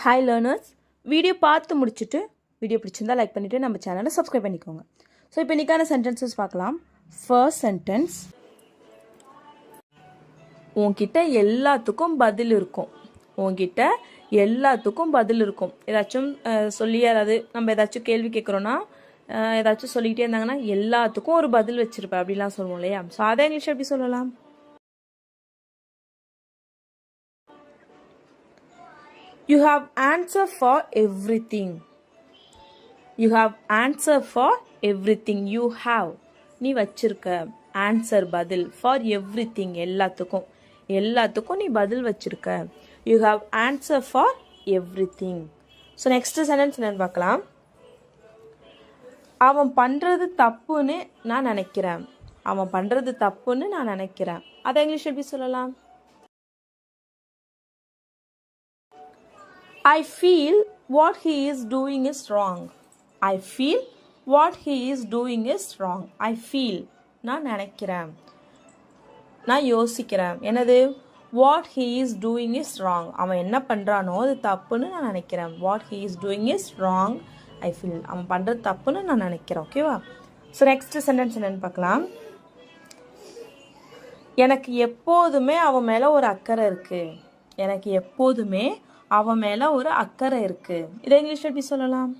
Hi learners, video பார்த்து முடிச்சுட்டு video பிடிச்சிருந்தால் லைக் பண்ணிவிட்டு நம்ம சேனலை சப்ஸ்கிரைப் பண்ணிக்கோங்க. ஸோ இப்போ இன்றைக்கான சென்டென்சஸ் பார்க்கலாம். ஃபர்ஸ்ட் சென்டென்ஸ், உன்கிட்ட எல்லாத்துக்கும் பதில் இருக்கும். உன்கிட்ட எல்லாத்துக்கும் பதில் இருக்கும். ஏதாச்சும் சொல்லி யாராவது நம்ம ஏதாச்சும் கேள்வி கேட்குறோன்னா ஏதாச்சும் சொல்லிக்கிட்டே இருந்தாங்கன்னா எல்லாத்துக்கும் ஒரு பதில் வச்சுருப்பேன் அப்படிலாம் சொல்லுவோம் இல்லையா? ஸோ அதை இங்கிலீஷ் எப்படி சொல்லலாம்? You have answer for everything. You have answer for everything. You have நீ வச்சிருக்க answer பதில் for everything எல்லாத்துக்கும் எல்லாத்துக்கும் நீ பதில் வச்சிருக்க. You have answer for everything. So next sentence என்னன்னு பார்க்கலாம். அவன் பண்ணுறது தப்புன்னு நான் நினைக்கிறேன். அவன் பண்ணுறது தப்புன்னு நான் நினைக்கிறேன். அதை இங்கிலீஷ் எப்படி சொல்லலாம்? I feel what he is doing is wrong. I feel what he is doing is wrong. I feel நான் நினைக்கிறேன், நான் யோசிக்கிறேன். என்னது? What he is doing is wrong. அவன் என்ன பண்ணுறானோ அது தப்புன்னு நான் நினைக்கிறேன். What he is doing is wrong. I feel அவன் பண்ணுறது தப்புன்னு நான் நினைக்கிறேன். ஓகேவா? ஸோ நெக்ஸ்ட் சென்டென்ஸ் என்னன்னு பார்க்கலாம். எனக்கு எப்போதுமே அவன் மேலே ஒரு அக்கறை இருக்குது. எனக்கு எப்போதுமே அவன் மேல ஒரு அக்கறை இருக்கு. இதை இங்கிலீஷ் எப்படி சொல்லலாம்?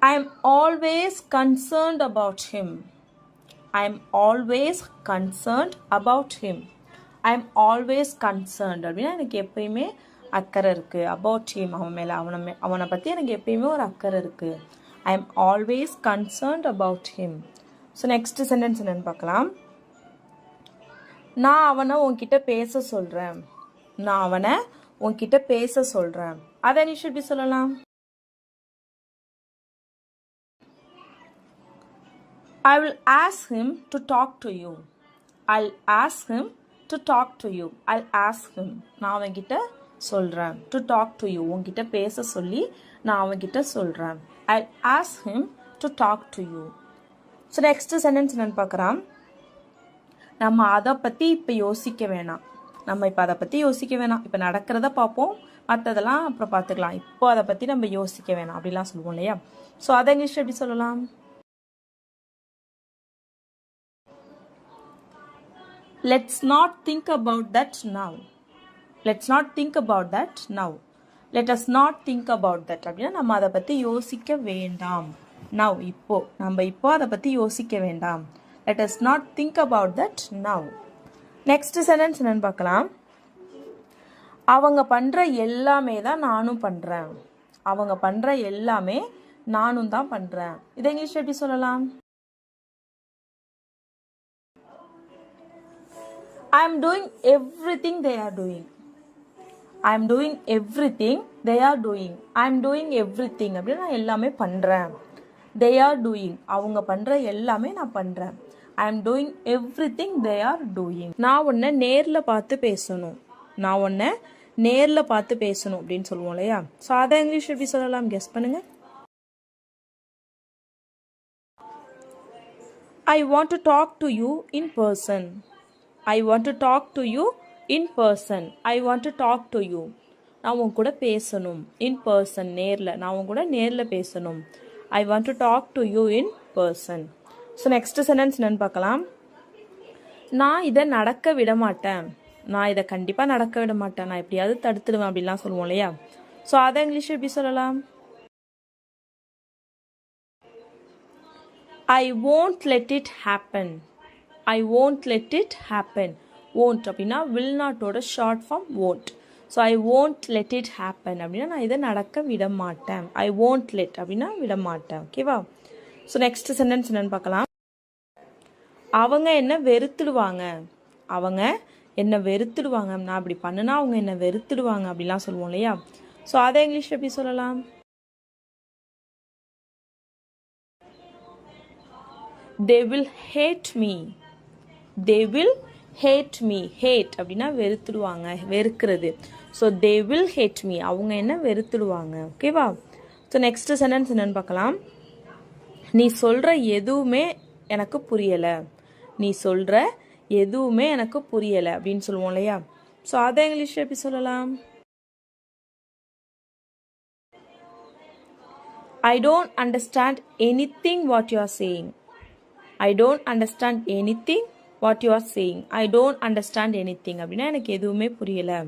I am always concerned about him. I am always concerned about him. I am always concerned அப்படின்னா எனக்கு எப்பயுமே அக்கறை இருக்கு. about him அவன் மேல அவனை பத்தி எனக்கு எப்பயுமே ஒரு அக்கறை இருக்கு. I am always concerned about him. So next sentence என்னன்னு பார்க்கலாம். நான் அவனை உன்கிட்ட பேச சொல்கிறேன். நான் அவனை உன்கிட்ட பேச சொல்கிறேன். அதை நீ எப்படி சொல்லலாம்? I will ask him to talk to you. I'll ask him to talk to you. I'll ask him. நான் அவன்கிட்ட சொல்கிறேன். to talk to you. உன்கிட்ட பேச சொல்லி நான் அவன்கிட்ட சொல்கிறேன். I'll ask him to talk to you. So next sentence என்னன்னு பார்க்குறான். நம்ம அதை பற்றி இப்போ யோசிக்க வேணாம். நம்ம இப்போ அதை பற்றி யோசிக்க வேணாம். இப்போ நடக்கிறத பார்ப்போம், மற்றதெல்லாம் அப்புறம் பார்த்துக்கலாம். இப்போ அதை பற்றி நம்ம யோசிக்க வேணாம் அப்படிலாம் சொல்லுவோம் இல்லையா? ஸோ அதை இங்கிலீஷ் எப்படி சொல்லலாம்? Let's not think about that now. Let's not think about that now. Let us not think about that அப்படின்னா நம்ம அதை பற்றி யோசிக்க வேண்டாம். now இப்போ நம்ம இப்போ அதை பற்றி யோசிக்க வேண்டாம். Let us not think about that now. Next sentence என்னன்னு பார்க்கலாம். அவங்க பண்ணுற எல்லாமே தான் நானும் பண்ணுறேன். அவங்க பண்ணுற எல்லாமே நானும் தான் பண்ணுறேன். இதை இங்கிலீஷ் எப்படி சொல்லலாம்? I am doing everything they are doing. I am doing everything they are doing. I am doing everything அப்படின்னு நான் எல்லாமே பண்ணுறேன். They are doing அவங்க பண்ணுற எல்லாமே நான் பண்ணுறேன். I am doing everything they are doing. நான் உன்னை நேரில் பார்த்து பேசணும். நான் உன்னை நேரில் பார்த்து பேசணும் அப்படின்னு சொல்லுவோம் இல்லையா? ஸோ அதை இங்கிலீஷ் எப்படி சொல்லலாம்? கெஸ் பண்ணுங்க. I want to talk to you in person. I want to talk to you in person. I want to talk to you. நான் உன் கூட பேசணும். in person நேரில். நான் உன் கூட நேரில் பேசணும். I want to talk to you in person. So next sentence என்னன்னு பார்க்கலாம். நான் இதை நடக்க விட மாட்டேன். நான் இதை கண்டிப்பாக நடக்க விட மாட்டேன். நான் எப்படியாவது தடுத்துடுவேன் அப்படிலாம் சொல்லுவோம் இல்லையா? ஸோ அதை இங்கிலீஷ் எப்படி சொல்லலாம்? I won't let it happen. I won't let it happen. won't அப்படின்னா will notோட short form won't. So I won't let it happen அப்படின்னா நான் இதை நடக்க விட மாட்டேன். I won't let அப்படின்னா விட மாட்டேன். ஓகேவா? ஸோ நெக்ஸ்ட் சென்டென்ஸ் என்னன்னு பார்க்கலாம். அவங்க என்ன வெறுத்துடுவாங்க. அவங்க என்ன வெறுத்துடுவாங்க. நான் அப்படி பண்ணுனா அவங்க என்ன வெறுத்துடுவாங்க அப்படிலாம் சொல்லுவோம் இல்லையா? ஸோ அதை இங்கிலீஷ் எப்படி சொல்லலாம்? They will hate me. They will hate me. hate அப்படின்னா வெறுத்துடுவாங்க, வெறுக்கிறது. So they will hate me. அவங்க என்ன வெறுத்துடுவாங்க. ஓகேவா? ஸோ நெக்ஸ்ட் சென்டென்ஸ் என்னன்னு பார்க்கலாம். நீ சொல்கிற எதுவுமே எனக்கு புரியலை. நீ சொல்கிற எதுவுமே எனக்கு புரியலை அப்படின்னு சொல்லுவோம் இல்லையா? ஸோ அதை இங்கிலீஷில் எப்படி சொல்லலாம்? I don't understand anything what you are saying. I don't understand anything what you are saying. I don't understand anything அப்படின்னா எனக்கு எதுவுமே புரியலை.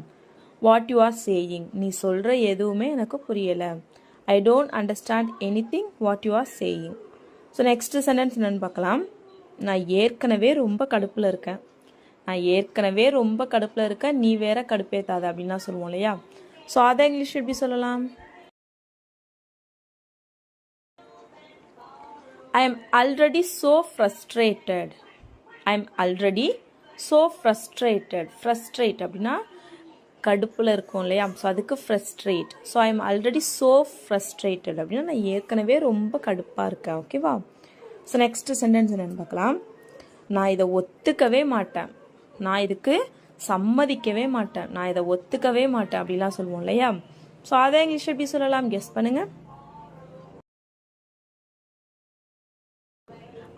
What you are saying, நீ சொல்கிற எதுவுமே எனக்கு புரியலை. I don't understand anything what you are saying. So next sentence என்னென்னு பார்க்கலாம். நான் ஏற்கனவே ரொம்ப கடுப்பில் இருக்கேன். நான் ஏற்கனவே ரொம்ப கடுப்பில் இருக்கேன், நீ வேற கடுப்பேத்தாத அப்படின்லாம் சொல்லுவோம் இல்லையா? ஸோ அதை இங்கிலீஷ் எப்படி சொல்லலாம்? I am already so frustrated. I am already so frustrated. Frustrate அப்படின்னா கடுப்பில் இருக்கும் இல்லையா? ஸோ அதுக்கு frustrate. So I am already so frustrated அப்படின்னா நான் ஏற்கனவே ரொம்ப கடுப்பாக இருக்கேன். ஓகேவா? ஸோ நெக்ஸ்ட் சென்டென்ஸ் என்னென்னு பார்க்கலாம். நான் இதை ஒத்துக்கவே மாட்டேன். நான் இதுக்கு சம்மதிக்கவே மாட்டேன். நான் இதை ஒத்துக்கவே மாட்டேன் அப்படிலாம் சொல்லுவோம் இல்லையா? ஸோ அதை இங்கிலீஷ் எப்படி சொல்லலாம்? கெஸ் பண்ணுங்க.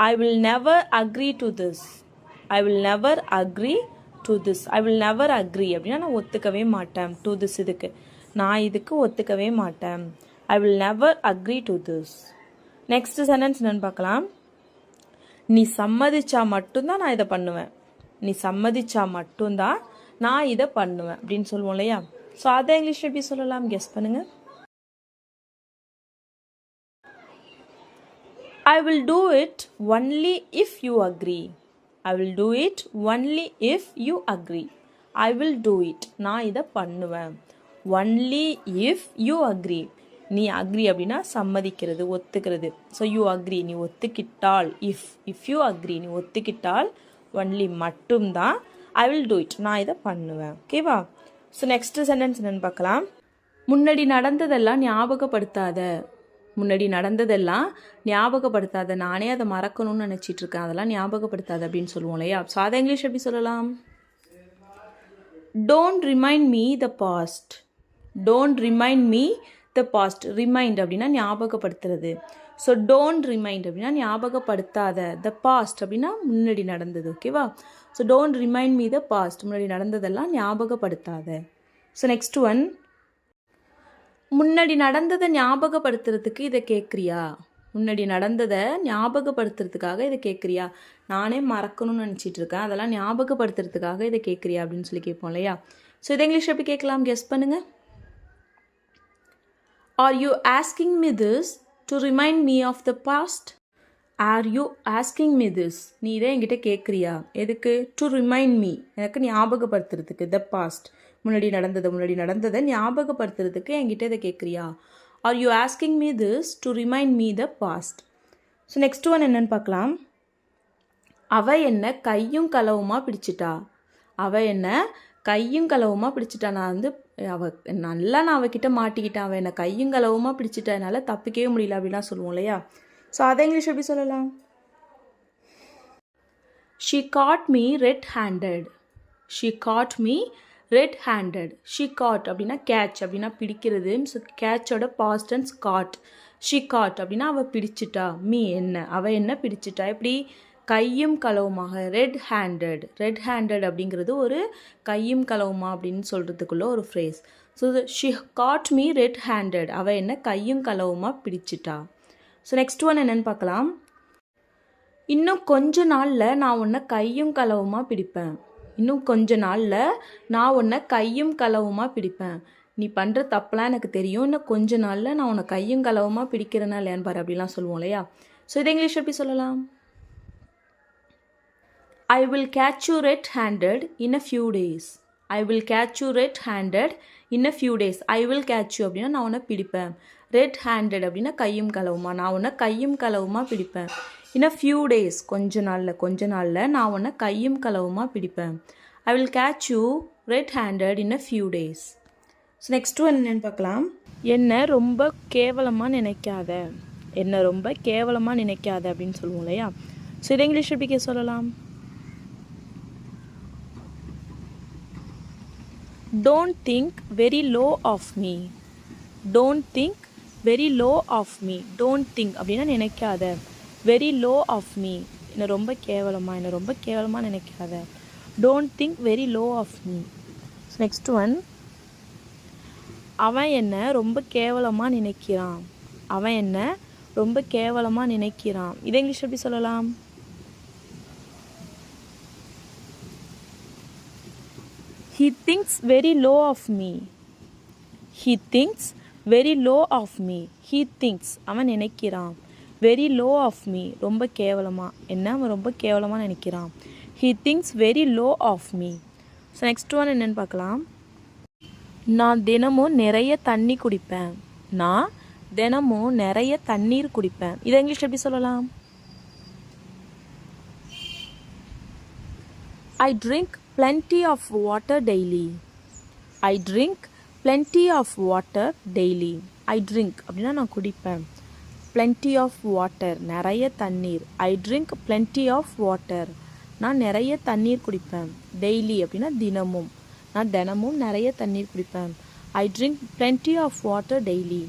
I will never agree to this. I will never agree to this. I will never agree அப்படின்னா நான் ஒத்துக்கவே மாட்டேன். to this இதுக்கு நான் இதுக்கு ஒத்துக்கவே மாட்டேன். I will never agree to this. Next sentence என்னன்னு பார்க்கலாம். நீ சம்மதிச்சா மட்டும்தான் நான் இதை பண்ணுவேன். நீ சம்மதிச்சா மட்டும்தான் நான் இதை பண்ணுவேன் அப்படின்னு சொல்லுவோம் இல்லையா? ஸோ அதை இங்கிலீஷ் எப்படி சொல்லலாம்? கெஸ் பண்ணுங்க. I will do it only if you agree. I will do it only if you agree. I will do it. நான் இதை பண்ணுவேன். Only if you agree. நீ agree அப்படின்னா சம்மதிக்கிறது, ஒத்துக்கிறது. ஸோ you agree, நீ ஒத்துக்கிட்டால். if you agree, நீ ஒத்துக்கிட்டால் only மட்டும்தான் I will do it. நான் இதை பண்ணுவேன். ஓகேவா? ஸோ நெக்ஸ்ட் சென்டென்ஸ் என்னன்னு பார்க்கலாம். முன்னாடி நடந்ததெல்லாம் ஞாபகப்படுத்தாத. முன்னாடி நடந்ததெல்லாம் ஞாபகப்படுத்தாத. நானே அதை மறக்கணும்னு நினச்சிட்டு இருக்கேன், அதெல்லாம் ஞாபகப்படுத்தாத அப்படின்னு சொல்லுவோம் இல்லையா? ஸோ அதை இங்கிலீஷ் எப்படி சொல்லலாம்? Don't remind me the past. Don't remind me the past. Remind அப்படின்னா ஞாபகப்படுத்துறது. ஸோ டோன்ட் ரிமைண்ட் அப்படின்னா ஞாபகப்படுத்தாத. த பாஸ்ட் அப்படின்னா முன்னாடி நடந்தது. ஓகேவா? So don't remind me the past. முன்னாடி நடந்ததெல்லாம் ஞாபகப்படுத்தாத. ஸோ நெக்ஸ்ட் ஒன், முன்னாடி நடந்ததை ஞாபகப்படுத்துறதுக்கு இதை கேட்குறியா? முன்னாடி நடந்ததை ஞாபகப்படுத்துறதுக்காக இதை கேட்குறியா? நானே மறக்கணும்னு நினச்சிட்டு இருக்கேன், அதெல்லாம் ஞாபகப்படுத்துறதுக்காக இதை கேட்குறியா அப்படின்னு சொல்லி கேட்போம் இல்லையா? ஸோ இதை இங்கிலீஷ் எப்படி கேட்கலாம்? கெஸ் பண்ணுங்க. Are you asking me this to remind me of the past? Are you asking me this? நீ இதை என்கிட்ட கேட்குறியா? எதுக்கு? To remind me, எனக்கு ஞாபகப்படுத்துறதுக்கு. the past, முன்னாடி நடந்ததை ஞாபகப்படுத்துறதுக்கு என்கிட்ட இதை கேட்குறியா? Are you asking me this to remind me the past? So next one என்னன்னு பார்க்கலாம். அவ என்ன கையும் களவுமா பிடிச்சிட்டா. அவ என்ன கையும் களவுமா பிடிச்சிட்டா. நான் நான் அவகிட்ட மாட்டிக்கிட்டேன். அவள் என்னை கையும் களவுமா பிடிச்சிட்டா, என்னால் தப்பிக்கவே முடியல அப்படிலாம் சொல்லுவோம் இல்லையா? ஸோ அதை இங்கிலீஷ் எப்படி சொல்லலாம்? She caught me red-handed. She caught me red-handed. She caught அப்படின்னா கேட்ச் அப்படின்னா பிடிக்கிறது. ஸோ கேட்சோட past tense caught. She caught அப்படின்னா அவள் பிடிச்சிட்டா. மீ என்ன, அவள் என்ன பிடிச்சிட்டா. எப்படி? கையும் களவுமாக. red-handed. red-handed அப்படிங்கிறது ஒரு கையும் களவுமா அப்படின்னு சொல்கிறதுக்குள்ள ஒரு phrase. So she caught me red-handed. அவள் என்ன கையும் களவுமா பிடிச்சிட்டா. ஸோ நெக்ஸ்ட் ஒன் என்னென்னு பார்க்கலாம். இன்னும் கொஞ்ச நாளில் நான் உன்னை கையும் களவுமா பிடிப்பேன். இன்னும் கொஞ்ச நாளில் நான் உன்னை கையும் களவுமா பிடிப்பேன். நீ பண்ணுற தப்பெல்லாம் எனக்கு தெரியும், இன்னும் கொஞ்ச நாளில் நான் உன்னை கையும் களவுமா பிடிக்கிறேன்னா இல்லையான்னு பாரு அப்படிலாம் சொல்லுவோம் இல்லையா? ஸோ இதை இங்கிலீஷ் எப்படி சொல்லலாம்? I will catch you red-handed in a few days. I will catch you red-handed in a few days. I will catch you அப்படின்னா நான் உன்னை பிடிப்பேன். red-handed அப்படின்னா கையும் களவுமா. நான் உன்னை கையும் களவுமா பிடிப்பேன். in a few days, கொஞ்ச நாளில் நான் உன்னை கையும் களவுமா பிடிப்பேன். I will catch you red-handed in a few days. So next one என்னென்னு பார்க்கலாம். என்னை ரொம்ப கேவலமாக நினைக்காத. என்னை ரொம்ப கேவலமாக நினைக்காத அப்படின்னு சொல்லுவோம் இல்லையா? ஸோ இதை இங்கிலீஷ் எப்படி சொல்லலாம்? Don't think very low of me. Don't think very low of me. Don't think அப்படின்னா நினைக்காத. very low of me, என்னை ரொம்ப கேவலமாக நினைக்காத. Don't think very low of me. So next one, அவன் என்ன ரொம்ப கேவலமாக நினைக்கிறான். அவன் என்ன ரொம்ப கேவலமாக நினைக்கிறான். இதை இங்கிலீஷ் எப்படி சொல்லலாம்? He thinks very low of me. He thinks very low of me. He thinks அவன் நினைக்கிறான். very low of me ரொம்ப கேவலமாக. என்ன, அவன் ரொம்ப கேவலமாக நினைக்கிறான். He thinks very low of me. So next one என்னென்னு பார்க்கலாம். நான் தினமும் நிறைய தண்ணி குடிப்பேன். நான் தினமும் நிறைய தண்ணீர் குடிப்பேன். இதை இங்கிலீஷ் எப்படி சொல்லலாம்? I drink plenty of water daily. I drink plenty of water daily. I drink அப்படின்னா நான் குடிப்பேன். plenty of water நிறைய தண்ணீர். I drink plenty of water நான் நிறைய தண்ணீர் குடிப்பேன். daily அப்படின்னா தினமும். நான் தினமும் நிறைய தண்ணீர் குடிப்பேன். I drink plenty of water daily.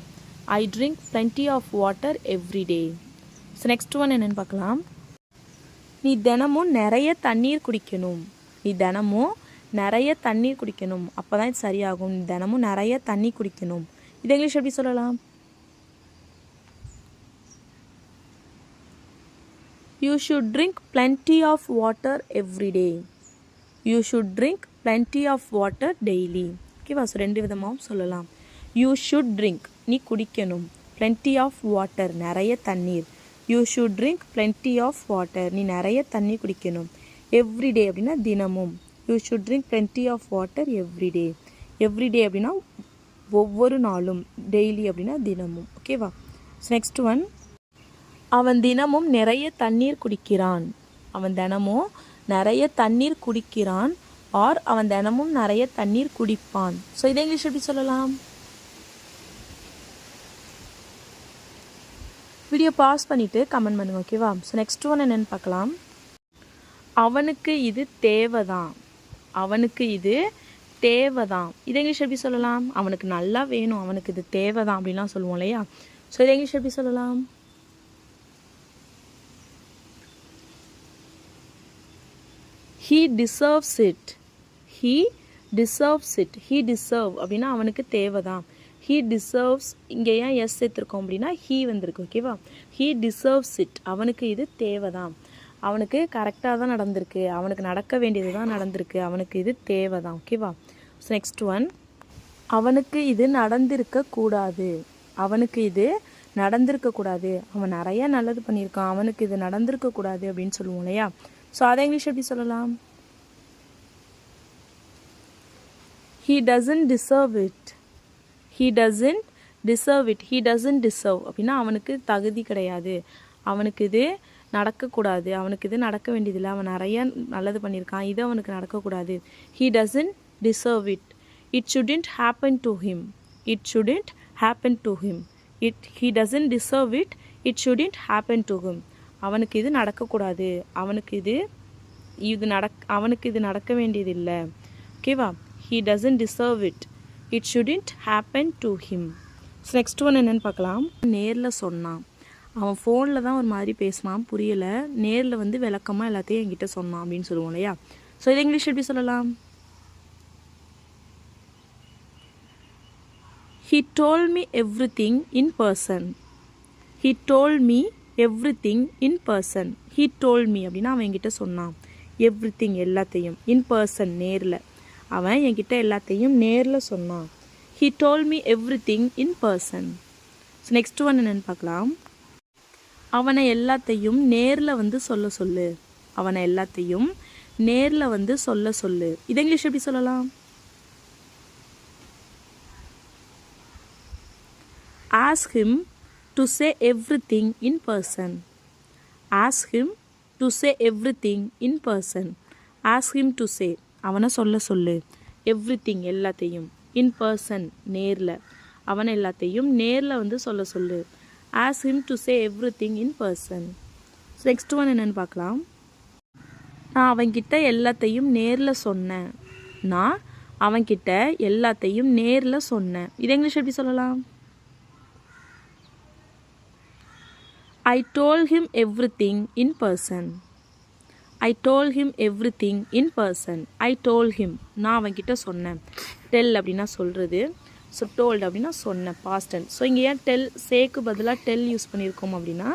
I drink plenty of water every day. So next one என்னென்னு பார்க்கலாம். நீ தினமும் நிறைய தண்ணீர் குடிக்கணும். நீ தினமும் நிறைய தண்ணீர் குடிக்கணும். அப்போ தான் இது சரியாகும். நீ தினமும் நிறைய தண்ணி குடிக்கணும். இது இங்கிலீஷ் எப்படி சொல்லலாம்? You should drink plenty of water every day. You should drink plenty of water daily. ஓகேவா? ஸோ ரெண்டு விதமாகவும் சொல்லலாம். You should drink நீ குடிக்கணும். plenty of water நிறைய தண்ணீர். You should drink plenty of water நீ நிறைய தண்ணி குடிக்கணும். every day அப்படின்னா தினமும். You should drink plenty of water every day. every day அப்படின்னா ஒவ்வொரு நாளும். டெய்லி அப்படின்னா தினமும். ஓகேவா? ஸோ நெக்ஸ்ட் ஒன், அவன் தினமும் நிறைய தண்ணீர் குடிக்கிறான். அவன் தினமும் நிறைய தண்ணீர் குடிக்கிறான். ஆர் அவன் தினமும் நிறைய தண்ணீர் குடிப்பான். ஸோ இதை இங்கிலீஷ் எப்படி சொல்லலாம்? வீடியோ பாஸ் பண்ணிவிட்டு கமெண்ட் பண்ணுங்க. ஓகேவா? ஸோ நெக்ஸ்ட் ஒன் என்னென்னு பார்க்கலாம். அவனுக்கு இது தேவைதான். அவனுக்கு இது தேவைதான். இதை இங்கிலீஷ் எப்படி சொல்லலாம்? அவனுக்கு நல்லா வேணும், அவனுக்கு இது தேவைதான் அப்படின்லாம் சொல்லுவோம் இல்லையா? ஸோ இதை இங்கிலீஷ் எப்படி சொல்லலாம்? He deserves it. He deserves it. He deserve அப்படின்னா அவனுக்கு தேவைதான். He deserves இங்கே ஏன் எஸ் சேர்த்துருக்கோம் அப்படின்னா he வந்திருக்கு. ஓகேவா? He deserves it. அவனுக்கு இது தேவைதான். அவனுக்கு கரெக்டாக தான் நடந்திருக்கு. அவனுக்கு நடக்க வேண்டியது தான் நடந்திருக்கு. அவனுக்கு இது தேவைதான். ஓகேவா? ஸோ நெக்ஸ்ட் ஒன், அவனுக்கு இது நடந்திருக்க கூடாது. அவனுக்கு இது நடந்திருக்க கூடாது. அவன் நிறைய நல்லது பண்ணியிருக்கான். அவனுக்கு இது நடந்திருக்க கூடாது அப்படின்னு சொல்லுவோம் இல்லையா? ஸோ அதை இங்கிலீஷ் எப்படி சொல்லலாம்? He doesn't deserve it. He doesn't deserve it. He doesn't deserve அப்படின்னா அவனுக்கு தகுதி கிடையாது. அவனுக்கு இது நடக்கக்கூடாது. அவனுக்கு இது நடக்க வேண்டியதில்லை. அவன் நிறைய நல்லது பண்ணியிருக்கான். இது அவனுக்கு நடக்கக்கூடாது. He doesn't deserve it. It shouldn't happen to him. It shouldn't happen to him. He doesn't deserve it. It shouldn't happen to him. அவனுக்கு இது நடக்கக்கூடாது. அவனுக்கு இது நடக்க வேண்டியதில்லை. ஓகேவா? He doesn't deserve it. It shouldn't happen to him. So next one என்னென்னு பார்க்கலாம். நேரில் சொன்னான். அவன் ஃபோனில் தான் ஒரு மாதிரி பேசினான், புரியலை. நேரில் வந்து விளக்கமாக எல்லாத்தையும் என்கிட்ட சொன்னான் அப்படின்னு சொல்லுவோம் இல்லையா? ஸோ இது இங்கிலீஷ் எப்படி சொல்லலாம்? He told me everything in person. He told me everything in person. He told me அப்படின்னா அவன் என்கிட்ட சொன்னான். everything எல்லாத்தையும். in person நேரில். அவன் என்கிட்ட எல்லாத்தையும் நேரில் சொன்னான். He told me everything in person. So next one என்னென்னு பார்க்கலாம். அவனை எல்லாத்தையும் நேரில் வந்து சொல்ல சொல்லு. அவனை எல்லாத்தையும் நேரில் வந்து சொல்ல சொல்லு. இது இங்கிலீஷ் எப்படி சொல்லலாம்? Ask him to say everything in person. Ask him to say everything in person. Ask him to say அவனை சொல்ல சொல்லு. everything எல்லாத்தையும். in person நேரில். அவனை எல்லாத்தையும் நேரில் வந்து சொல்ல சொல்லு. Ask him to say everything in person. So next one என்னென்னு பார்க்கலாம். நான் அவன்கிட்ட எல்லாத்தையும் நேரில் சொன்னேன். நான் அவன்கிட்ட எல்லாத்தையும் நேரில் சொன்னேன். இது இங்கிலீஷ் எப்படி சொல்லலாம்? I told him everything in person. I told him every thing in person. I told him, நான் அவன்கிட்ட சொன்னேன். டெல் அப்படின்னா சொல்கிறது. ஸோ டோல்டு அப்படின்னா சொன்னேன், பாஸ்ட் டென்ஸ். ஸோ இங்கே ஏன் டெல் சேக்கு பதிலாக டெல் யூஸ் பண்ணியிருக்கோம் அப்படின்னா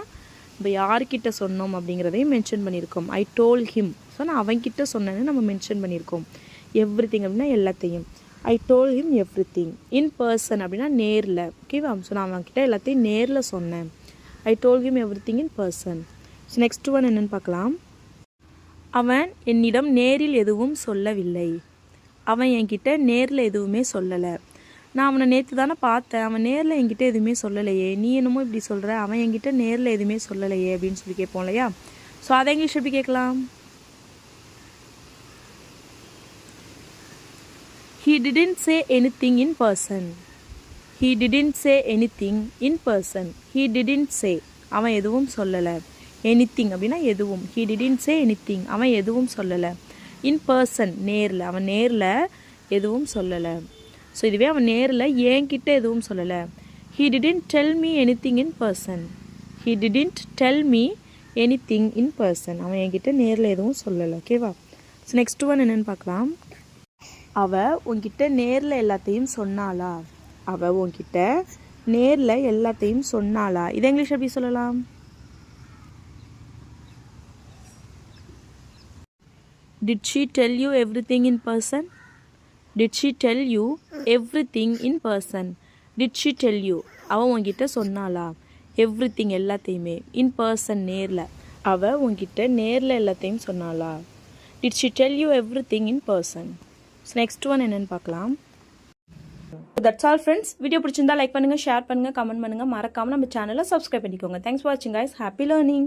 இப்போ யார்கிட்ட சொன்னோம் அப்படிங்கிறதையும் மென்ஷன் பண்ணியிருக்கோம். ஐ டோல் ஹிம், ஸோ நான் அவன்கிட்ட சொன்னேன்னு நம்ம மென்ஷன் பண்ணியிருக்கோம். எவ்ரி திங் அப்படின்னா எல்லாத்தையும். I told him every thing in person அப்படின்னா நேரில். ஓகேவா? ஸோ நான் அவன்கிட்ட எல்லாத்தையும் நேரில் சொன்னேன். I told him every thing in person. So next one என்னென்னு பார்க்கலாம். அவன் என்னிடம் நேரில் எதுவும் சொல்லவில்லை. அவன் என்கிட்ட நேரில் எதுவுமே சொல்லலை. நான் அவனை நேற்று தானே பார்த்தேன், அவன் நேரில் என்கிட்ட எதுவுமே சொல்லலையே, நீ என்னமோ இப்படி சொல்கிற, அவன் என்கிட்ட நேரில் எதுவுமே சொல்லலையே அப்படின்னு சொல்லி கேட்போம் இல்லையா? ஸோ அதை இங்கிலீஷ் எப்படி கேட்கலாம்? He didn't say anything in person. He didn't say anything in person. He didn't say, அவன் எதுவும் சொல்லலை. anything அப்படின்னா எதுவும். He didn't say anything, அவன் எதுவும் சொல்லலை. in person நேரில், அவன் நேரில் எதுவும் சொல்லலை. ஸோ இதுவே அவன் நேரில் என்கிட்ட எதுவும் சொல்லலை. He didn't tell me anything in person. He didn't tell me anything in person. அவன் என்கிட்ட நேரில் எதுவும் சொல்லலை. ஓகேவா? ஸோ நெக்ஸ்ட் ஒன் என்னென்னு பார்க்கலாம். அவள் உன்கிட்ட நேரில் எல்லாத்தையும் சொன்னாளா? அவள் உன்கிட்ட நேரில் எல்லாத்தையும் சொன்னாளா? இதை இங்கிலீஷ் எப்படி சொல்லலாம்? Did she tell you everything in person? Did she tell you everything in person? Did she tell you, அவள் உன்கிட்ட சொன்னாளா? everything எல்லாத்தையுமே. in person நேரில், அவள் உன்கிட்ட நேரில் எல்லாத்தையும் சொன்னாளா? Did she tell you everything in person? So next one என்னென்னு பார்க்கலாம். That's all friends. வீடியோ பிடிச்சிருந்தா லைக் பண்ணுங்கள், ஷேர் பண்ணுங்கள், கமெண்ட் பண்ணுங்கள். மறக்காமல் நம்ம சேனலை சப்ஸ்கிரைப் பண்ணிக்கோங்க. தேங்க்ஸ் ஃபார் வாட்சிங் கைஸ். Happy learning.